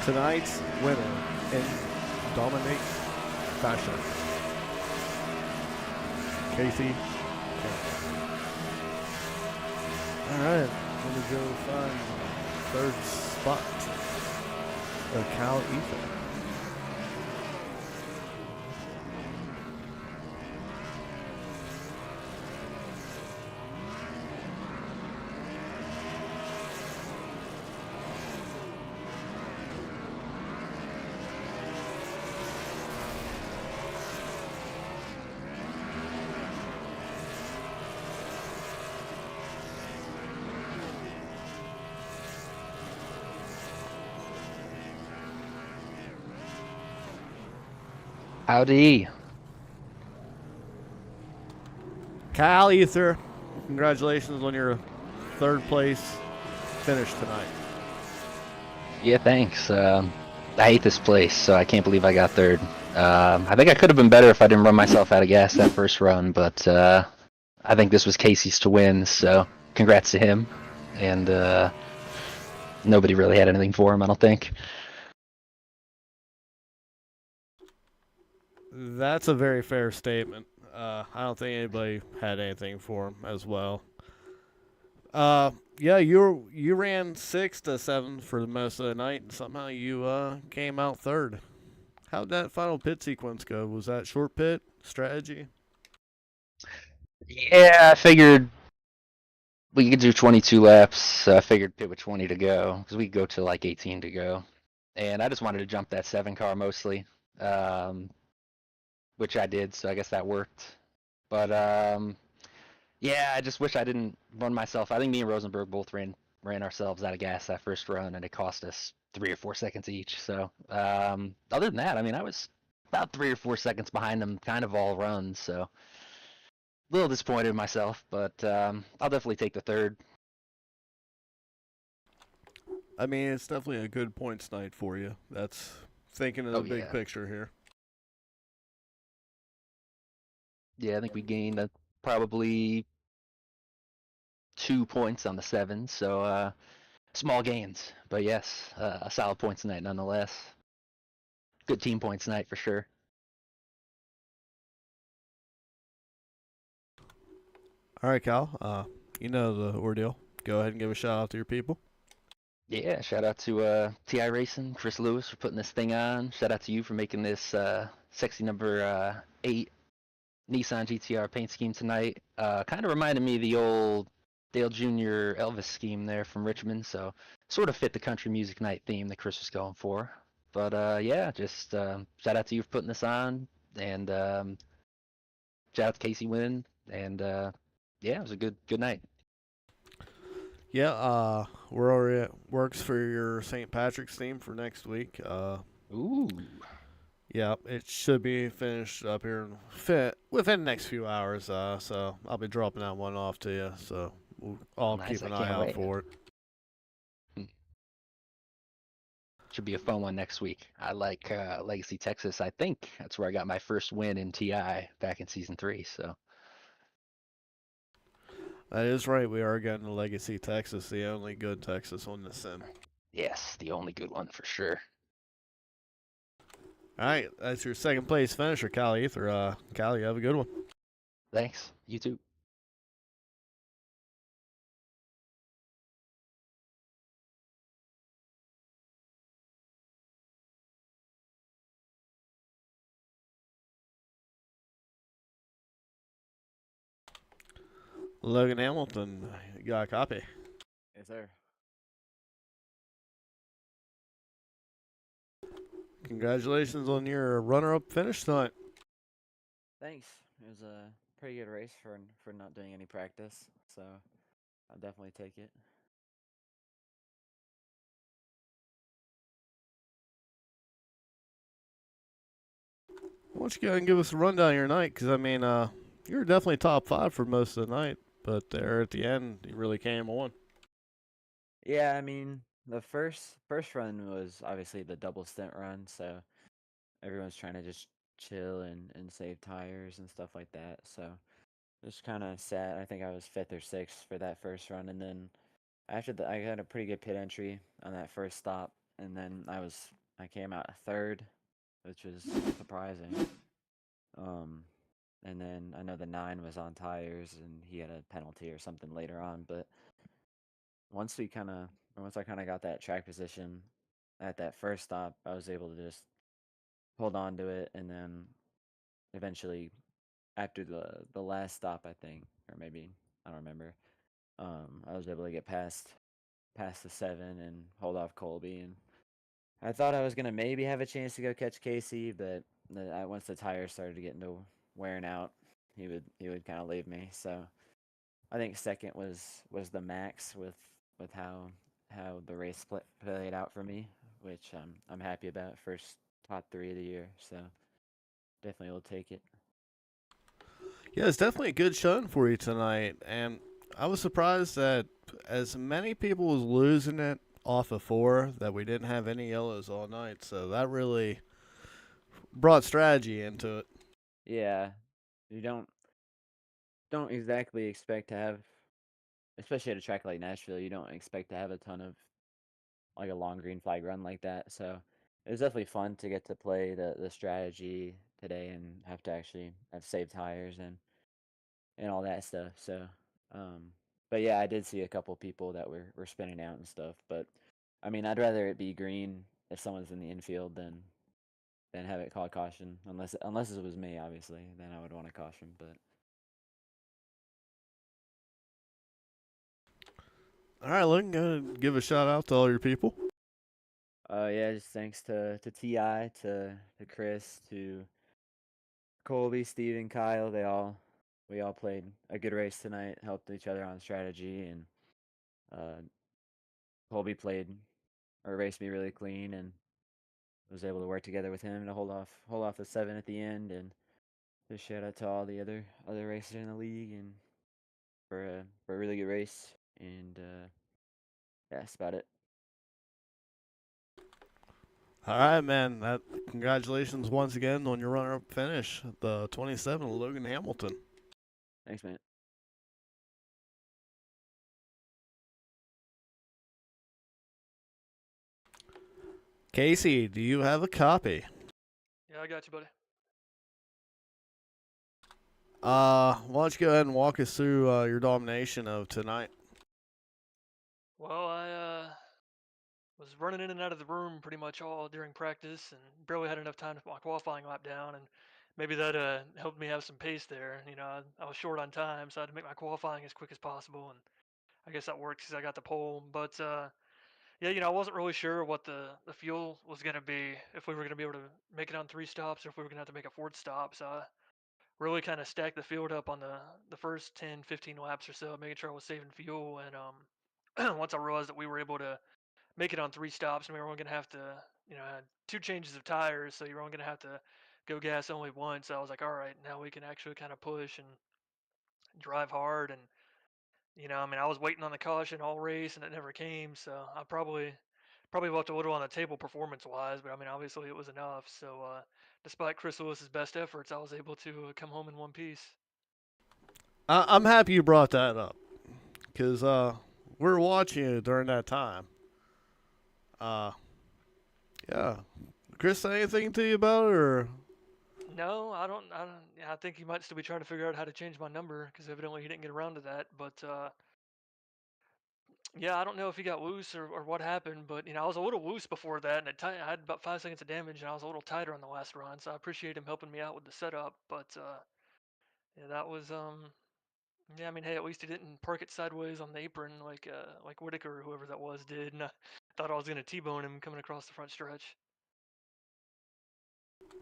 Speaker 1: tonight's winner in dominate fashion, Casey. All right, let me go find third spot. Cal Ethan.
Speaker 2: Howdy.
Speaker 1: Cal Ether, congratulations on your third place finish tonight.
Speaker 2: Yeah, thanks. I hate this place, so I can't believe I got third. I think I could have been better if I didn't run myself out of gas that first run, but I think this was Casey's to win, so congrats to him. And nobody really had anything for him, I don't think.
Speaker 1: That's a very fair statement. I don't think anybody had anything for him as well. Yeah, you ran 6 to 7 for the most of the night, and somehow you came out third. How'd that final pit sequence go? Was that short pit strategy?
Speaker 2: Yeah, I figured we could do 22 laps. So I figured pit with 20 to go, because we could go to like 18 to go. And I just wanted to jump that 7 car mostly, um, which I did, so I guess that worked. But yeah, I just wish I didn't run myself. I think me and Rosenberg both ran ourselves out of gas that first run, and it cost us 3 or 4 seconds each. So other than that, I mean, I was about 3 or 4 seconds behind them, kind of all runs. So a little disappointed in myself, but I'll definitely take the third.
Speaker 1: I mean, it's definitely a good points night for you. That's thinking of the
Speaker 2: Oh
Speaker 1: big
Speaker 2: yeah,
Speaker 1: picture here.
Speaker 2: yeah. I think we gained probably 2 points on the 7. So small gains, but yes, a solid points night nonetheless. Good team points night for sure.
Speaker 1: All right, Cal. You know the ordeal. Go ahead and give a shout out to your people.
Speaker 2: Yeah, shout out to TI Racing, Chris Lewis for putting this thing on. Shout out to you for making this sexy number 8 Nissan GTR paint scheme tonight. Kind of reminded me of the old Dale Jr. Elvis scheme there from Richmond, so sort of fit the country music night theme that Chris was going for. But yeah, just shout out to you for putting this on, and shout out to Casey winning, and yeah, it was a good night.
Speaker 1: Yeah, we're already at works for your St. Patrick's theme for next week.
Speaker 2: Ooh,
Speaker 1: Yeah, it should be finished up here fit within the next few hours. So I'll be dropping that one off to you. So we'll all
Speaker 2: nice!
Speaker 1: keep
Speaker 2: I
Speaker 1: an eye
Speaker 2: can't
Speaker 1: out
Speaker 2: wait.
Speaker 1: for it.
Speaker 2: Should be a fun one next week. I like Legacy Texas. I think that's where I got my first win in TI back in season 3. So
Speaker 1: That is right. We are getting the Legacy Texas, the only good Texas on the sim.
Speaker 2: yes, the only good one for sure.
Speaker 1: All right, that's your second place finisher, Cal Ether. Cal, you have a good one.
Speaker 2: Thanks. You too.
Speaker 1: Logan Hamilton, you got a copy.
Speaker 3: Yes, sir.
Speaker 1: Congratulations on your runner-up finish tonight.
Speaker 3: Thanks. It was a pretty good race for not doing any practice, so I'll definitely take it.
Speaker 1: Why don't you go ahead and give us a rundown of your night? Because, I mean, you were definitely top five for most of the night, but there at the end, you really came on.
Speaker 3: Yeah, I mean the first run was obviously the double stint run, so everyone's trying to just chill and save tires and stuff like that. So just kind of sad. I think I was fifth or sixth for that first run, and then after that, I got a pretty good pit entry on that first stop. and then I came out third, which was surprising. Um, and then I know the 9 was on tires, and he had a penalty or something later on. But once we kind of once I kind of got that track position at that first stop, I was able to just hold on to it, and then eventually after the last stop, I think, or maybe I don't remember. I was able to get past the 7 and hold off Colby, and I thought I was gonna maybe have a chance to go catch Casey, but once the tires started getting to wearing out, he would kind of leave me. So I think second was the max with how the race played out for me, which I'm happy about. First top 3 of the year, so definitely will take it.
Speaker 1: Yeah, it's definitely a good showing for you tonight, and I was surprised that as many people was losing it off of 4 that we didn't have any yellows all night. So that really brought strategy into it.
Speaker 3: Yeah, you don't exactly expect to have, especially at a track like Nashville, you don't expect to have a ton of like a long green flag run like that. So it was definitely fun to get to play the strategy today and have to actually have saved tires and all that stuff. So, um, but yeah, I did see a couple people that were spinning out and stuff. But I mean, I'd rather it be green if someone's in the infield than have it called caution. Unless it was me, obviously, then I would want a caution. But
Speaker 1: All right, looking good. Give a shout out to all your people.
Speaker 3: yeah, just thanks to Ti, to Chris, to Colby, Steven, Kyle. We all played a good race tonight. Helped each other on strategy, and uh, Colby played or raced me really clean, and was able to work together with him to hold off the 7 at the end. And just shout out to all the other racers in the league and for a really good race. And yeah, that's about it.
Speaker 1: All right, man. Congratulations once again on your runner-up finish, the 27, Logan Hamilton.
Speaker 3: Thanks, man.
Speaker 1: Casey, do you have a copy?
Speaker 4: Yeah, I got you, buddy.
Speaker 1: Why don't you go ahead and walk us through your domination of tonight?
Speaker 4: Well, I was running in and out of the room pretty much all during practice, and barely had enough time to put my qualifying lap down, and maybe that helped me have some pace there. I was short on time, so I had to make my qualifying as quick as possible, and I guess that worked because I got the pole. But yeah, I wasn't really sure what the fuel was going to be, if we were going to be able to make it on 3 stops, or if we were going to have to make a fourth stop. So I really kind of stacked the field up on the first 10, 15 laps or so, making sure I was saving fuel. And once I realized that we were able to make it on 3 stops and we were only going to have to, had 2 changes of tires, so you're only going to have to go gas only once. I was like, all right, now we can actually kind of push and drive hard. And I was waiting on the caution all race and it never came, so I probably left a little on the table performance wise, but I mean obviously it was enough. So despite Chris Lewis's best efforts, I was able to come home in one piece.
Speaker 1: I'm happy you brought that up because we were watching you during that time. Uh, yeah. Chris, say anything to you about it, or
Speaker 4: No, I don't. I don't. Yeah, I think he might still be trying to figure out how to change my number because evidently he didn't get around to that. But yeah, I don't know if he got loose or what happened. But I was a little loose before that, and I had about 5 seconds of damage, and I was a little tighter on the last run. So I appreciate him helping me out with the setup. But yeah, that was Yeah, I mean, hey, at least he didn't park it sideways on the apron like Whitaker or whoever that was did, and I thought I was gonna T-bone him coming across the front stretch.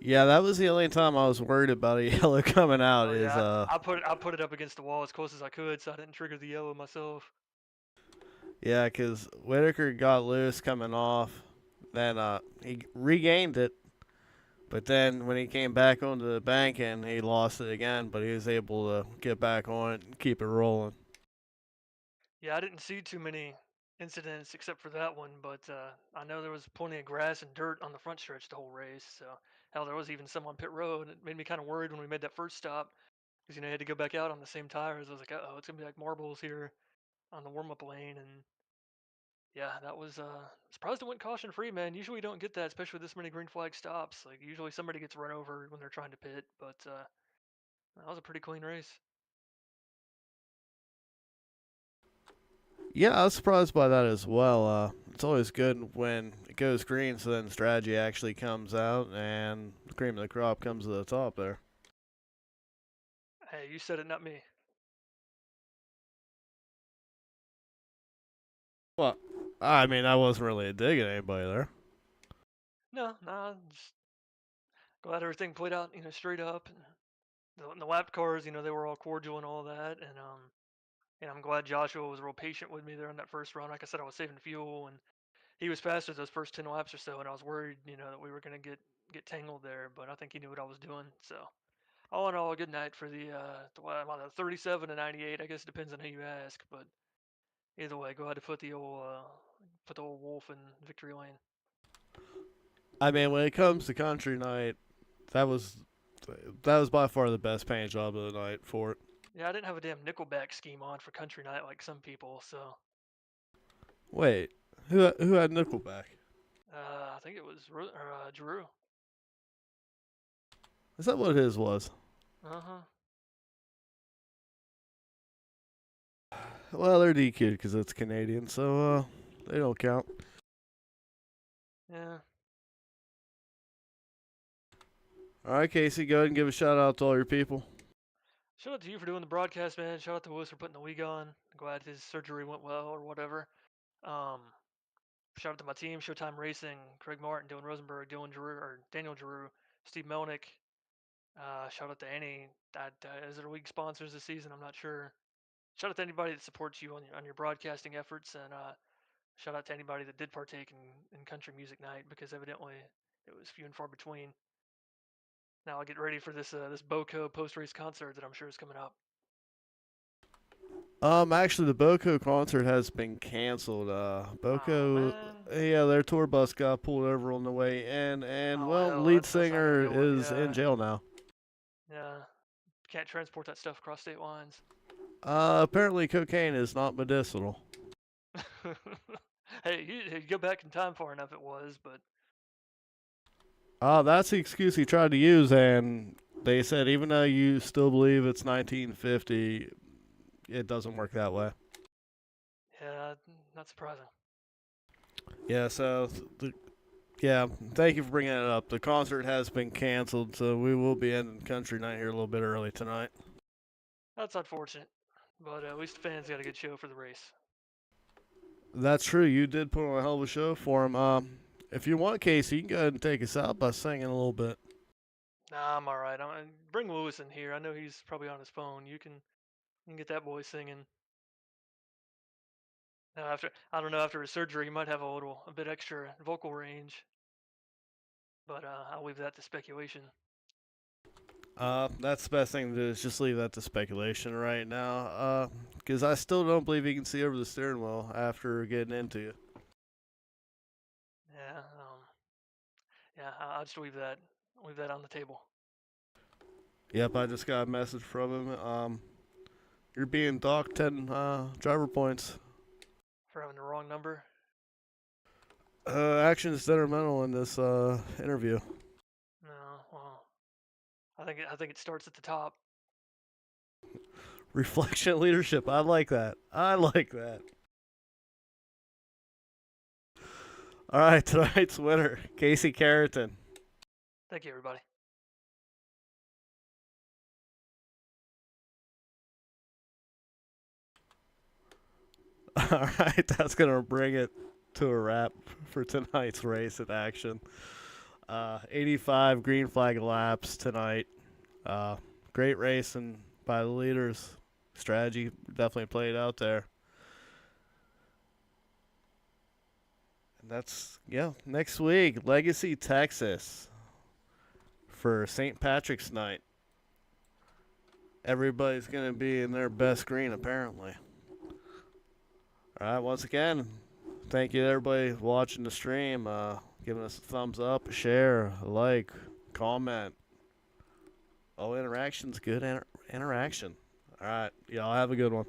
Speaker 1: yeah, that was the only time I was worried about a yellow coming out.
Speaker 4: Oh
Speaker 1: Is
Speaker 4: yeah, I put it up against the wall as close as I could, so I didn't trigger the yellow myself.
Speaker 1: yeah, because Whitaker got loose coming off, then he regained it, but then when he came back onto the bank and he lost it again, but he was able to get back on it and keep it rolling.
Speaker 4: Yeah, I didn't see too many incidents except for that one, but I know there was plenty of grass and dirt on the front stretch the whole race. So hell, there was even some on pit road. It made me kind of worried when we made that first stop because you had to go back out on the same tires. I was like, oh, it's gonna be like marbles here on the warm-up lane, and yeah, that was surprised it went caution free, man. Usually we don't get that, especially with this many green flag stops. Like usually somebody gets run over when they're trying to pit, but that was a pretty clean race.
Speaker 1: Yeah, I was surprised by that as well. It's always good when it goes green, so then strategy actually comes out and the cream of the crop comes to the top there.
Speaker 4: Hey, you said it, not me.
Speaker 1: Well, I mean, I wasn't really a dig at anybody there.
Speaker 4: No, no, just glad everything played out, straight up, and the lap cars, they were all cordial and all that, and I'm glad Joshua was real patient with me there on that first run. Like I said, I was saving fuel, and he was faster those first 10 laps or so, and I was worried, that we were gonna get tangled there, but I think he knew what I was doing. So all in all, a good night for the 37 to 98. I guess it depends on who you ask, but either way, go ahead to put the old wolf in victory lane.
Speaker 1: I mean, when it comes to country night, that was that was by far the best paint job of the night for it.
Speaker 4: Yeah, I didn't have a damn Nickelback scheme on for country night like some people, so
Speaker 1: Wait, who had Nickelback?
Speaker 4: I think it was Drew.
Speaker 1: Is that what his was?
Speaker 4: Uh huh.
Speaker 1: Well, they're DQ'd because it's Canadian, so they don't count.
Speaker 4: Yeah.
Speaker 1: All right, Casey, go ahead and give a shout out to all your people.
Speaker 4: Shout out to you for doing the broadcast, man. Shout out to Lewis for putting the wig on. Glad his surgery went well or whatever. Um, Shout out to my team, Showtime Racing, Craig Martin, Dylan Rosenberg, Daniel Giroux, Steve Melnick. Shout out to any that is their league sponsors this season. I'm not sure. Shout out to anybody that supports you on your broadcasting efforts, and shout out to anybody that did partake in country music night because evidently it was few and far between. Now I'll get ready for this Boco post race concert that I'm sure is coming up.
Speaker 1: Actually, the Boco concert has been canceled.
Speaker 4: Oh
Speaker 1: Boco,
Speaker 4: man.
Speaker 1: yeah, their tour bus got pulled over on the way in, and
Speaker 4: Oh
Speaker 1: well,
Speaker 4: hell,
Speaker 1: lead
Speaker 4: that's not gonna
Speaker 1: singer
Speaker 4: go well.
Speaker 1: is in jail now.
Speaker 4: Yeah. Can't transport that stuff across state lines.
Speaker 1: Apparently cocaine is not medicinal.
Speaker 4: Hey, you go back in time far enough, it was, but
Speaker 1: That's the excuse he tried to use, and they said even though you still believe it's 1950, it doesn't work that way.
Speaker 4: yeah, not surprising.
Speaker 1: Yeah, so yeah, thank you for bringing it up. The concert has been canceled, so we will be ending country night here a little bit early tonight.
Speaker 4: That's unfortunate, but at least the fans got a good show for the race.
Speaker 1: That's true. You did put on a hell of a show for him. If you want, Casey, you can go ahead and take us out by singing a little bit.
Speaker 4: Nah, I'm all right. Bring Lewis in here. I know he's probably on his phone. You can get that boy singing. Now, I don't know, after his surgery, he might have a bit extra vocal range, but I'll leave that to speculation.
Speaker 1: That's the best thing to do is just leave that to speculation right now. Because I still don't believe he can see over the steering wheel after getting into you.
Speaker 4: Yeah, yeah. I'll just leave that on the table.
Speaker 1: Yep, I just got a message from him. You're being docked 10 driver points.
Speaker 4: For having the wrong number.
Speaker 1: Action is detrimental in this interview.
Speaker 4: No, well, I think it starts at the top.
Speaker 1: Reflection leadership. I like that. I like that. All right, tonight's winner, Casey Carrington.
Speaker 4: Thank you, everybody.
Speaker 1: All right, that's going to bring it to a wrap for tonight's race in action. 85 green flag laps tonight. Great racing by the leaders. Strategy definitely played out there. And that's, next week, Legacy, Texas for St. Patrick's night. Everybody's going to be in their best green, apparently. All right, once again, thank you to everybody watching the stream, giving us a thumbs up, a share, a like, comment. All interaction's good interaction. All right, y'all have a good one.